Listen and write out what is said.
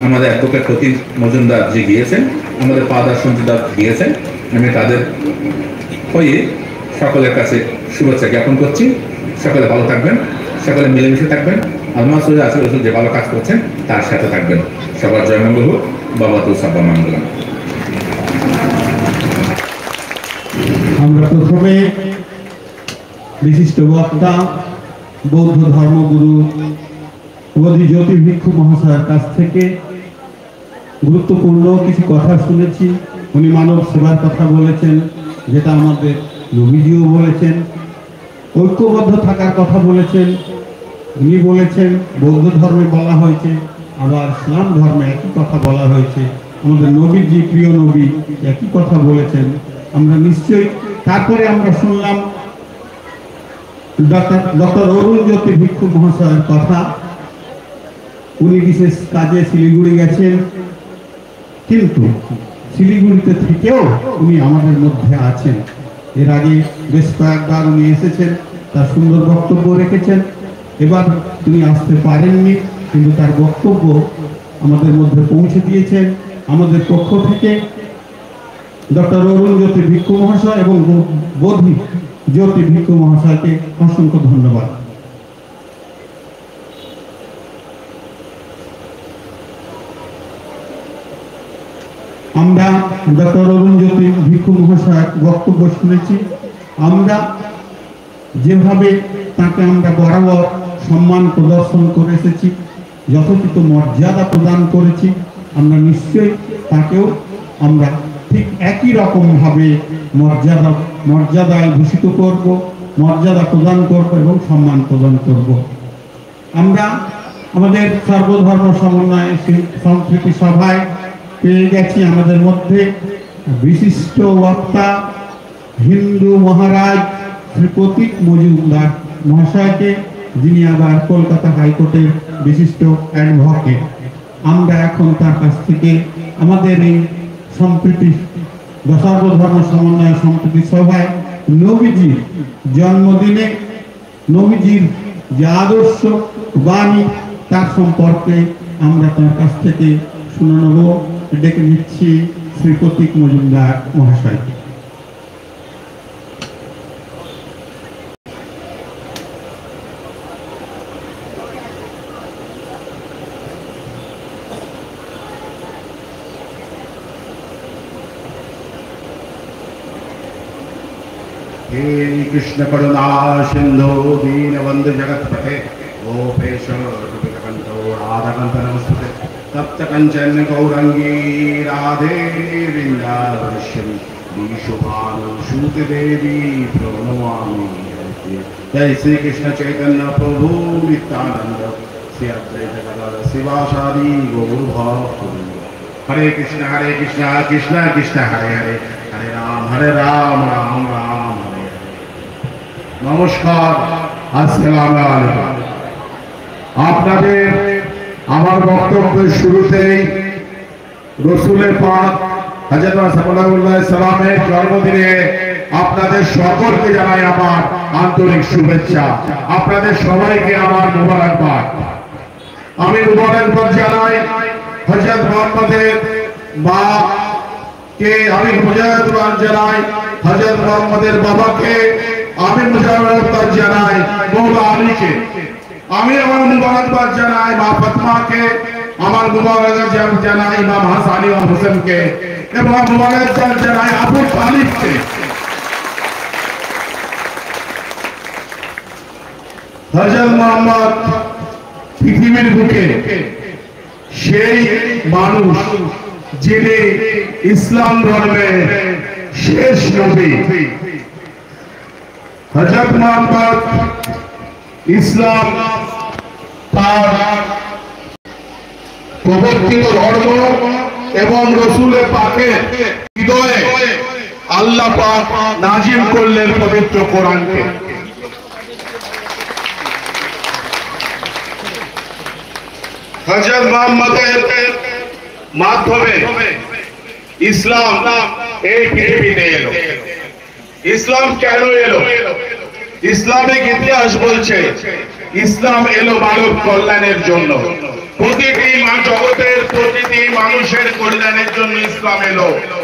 আমাদের অ্যাডভোকেট প্রতীক মজুমদার জি গিয়েছেন, আমাদের ফাদার সঞ্জিতা গিয়েছেন। আমি তাদের হয়ে সকলের কাছে শুভেচ্ছা জ্ঞাপন করছি। সকলে ভালো থাকবেন, সকলে মিলেমিশে থাকবেন, আল্লাহ সুবহানাহু ওয়া তাআলা যে ভালো কাজ করছেন তার সাথে থাকবেন। সবার জয় মঙ্গল হোক। বাবা তো সাব্বা মঙ্গলাম। আমরা প্রথমে বিশিষ্ট বক্তা বৌদ্ধ ধর্মগুরু বোধি জ্যোতি ভিক্ষু মহাশয়ের কাছ থেকে গুরুত্বপূর্ণ কিছু কথা শুনেছি। উনি মানব সেবার কথা বলেছেন, যেটা আমাদের নবীজিও বলেছেন। ঐক্যবদ্ধ থাকার কথা বলেছেন। উনি বলেছেন বৌদ্ধ ধর্মে বলা হয়েছে, আবার ইসলাম ধর্মে একই কথা বলা হয়েছে। আমাদের নবীজি প্রিয় নবী একই কথা বলেছেন। আমরা নিশ্চয়ই তারপরে আমরা শুনলাম ডক্টর অরুণ জ্যোতি ভিক্ষু মহাশয়ের কথা। উনি বিশেষ কাজে শিলিগুড়ি গেছেন, কিন্তু শিলিগুড়িতে থেকেও উনি আমাদের মধ্যে আছেন। এর আগে বেশ কয়েকবার উনি এসেছেন, তার সুন্দর বক্তব্য রেখেছেন। এবার তিনি আসতে পারেননি, কিন্তু তার বক্তব্য আমাদের মধ্যে পৌঁছে দিয়েছেন। আমাদের পক্ষ থেকে ডক্টর অরুণ জ্যোতি ভিক্ষু মহাশয় এবং বোধি জ্যোতি ভিক্ষু মহাশয়কে অসংখ্য ধন্যবাদ। আমরা ডক্টর অরুণ জ্যোতি ভিক্ষু মহাশয়ের বক্তব্য শুনেছি। আমরা যেভাবে তাকে আমরা বরাবর সম্মান প্রদর্শন করে এসেছি, যথোচিত মর্যাদা প্রদান করেছি, আমরা নিশ্চয়ই তাকেও আমরা ঠিক একই রকম ভাবে মর্যাদায় ভূষিত করব, মর্যাদা প্রদান করব এবং সম্মান প্রদান করব। আমরা আমাদের সর্বধর্ম সমন্বয় সংস্কৃতি সভায় পেয়ে গেছি আমাদের মধ্যে বিশিষ্ট বক্তা হিন্দু মহারাজ শ্রী প্রতীক মজুমদার মহাশয়কে, যিনি আবার কলকাতা হাইকোর্টের বিশিষ্ট অ্যাডভোকেট। আমরা এখন তার কাছ থেকে আমাদের এই সম্প্রীতি সর্বধর্ম সমন্বয় সম্প্রীতি সভায় নবীজির জন্মদিনে নবীজির যে আদর্শ বাণী তার সম্পর্কে আমরা তার কাছ থেকে শুনে নেব। ডেকে নিচ্ছি শ্রী প্রতীক মজুমদার মহাশয়কে। हे कृष्ण करुणा सिंधु दीनबंधु जगत्पते गोपेश कंठो राधाकांत नमस्ते तप्त कंचन गौरंगी राधे वृंदावनेश्वरी विशुभानु सूत देवी प्रणमामि। जय श्री कृष्ण चैतन्य प्रभु नित्यानंद श्री अद्वैत गदाधर शिवासादि गौर भक्तवृंद। हरे कृष्ण कृष्ण कृष्ण हरे हरे, हरे राम राम राम हरे। নমস্কার, আসসালামু আলাইকুম। আপনাদের আমার বক্তব্যের শুরুতেই রসুলের পাক হযরত সাল্লাল্লাহু আলাইহি সাল্লামের জন্মদিনে আপনাদের সকলকে জানাই আমার আন্তরিক শুভেচ্ছা। আপনাদের সবাইকে আমার মোবারকবাদ। আমি মোবারকবাদ জানাই হযরত মুহাম্মদের মা কে, আমি মুজাহিদুল্লাহ জানাই হযরত মুহাম্মদের বাবাকে, আমি মুজাহিদুল্লাহ জানাই মওলা আলীকে, আমি আমার মুবারকবাদ জানাই মা ফাতেমাকে, আমার মুবারকবাদ জানাই ইমাম হাসান ও হোসেনকে, এবং মুবারকবাদ জানাই আবু তালিবকে। হযরত মুহাম্মদ পৃথিবীর বুকে সেই মানুষ যিনি ইসলাম ধর্মের শেষ নবী। হযরত মুহাম্মদ ইসলাম তার প্রবর্তিত ধর্ম এবং রসুলের পাকের হৃদয়ে আল্লাহ পাক নাজিল করলেন পবিত্র কোরআনকে। হযরত মুহাম্মদের মাধ্যমে ইসলাম এই পৃথিবীতে এলো। ইসলাম কেন এলো? ইসলামিক ইতিহাস বলছে ইসলাম এলো মানব কল্যাণের জন্য, প্রতিটি জগতের প্রতিটি মানুষের কল্যাণের জন্য ইসলাম এলো।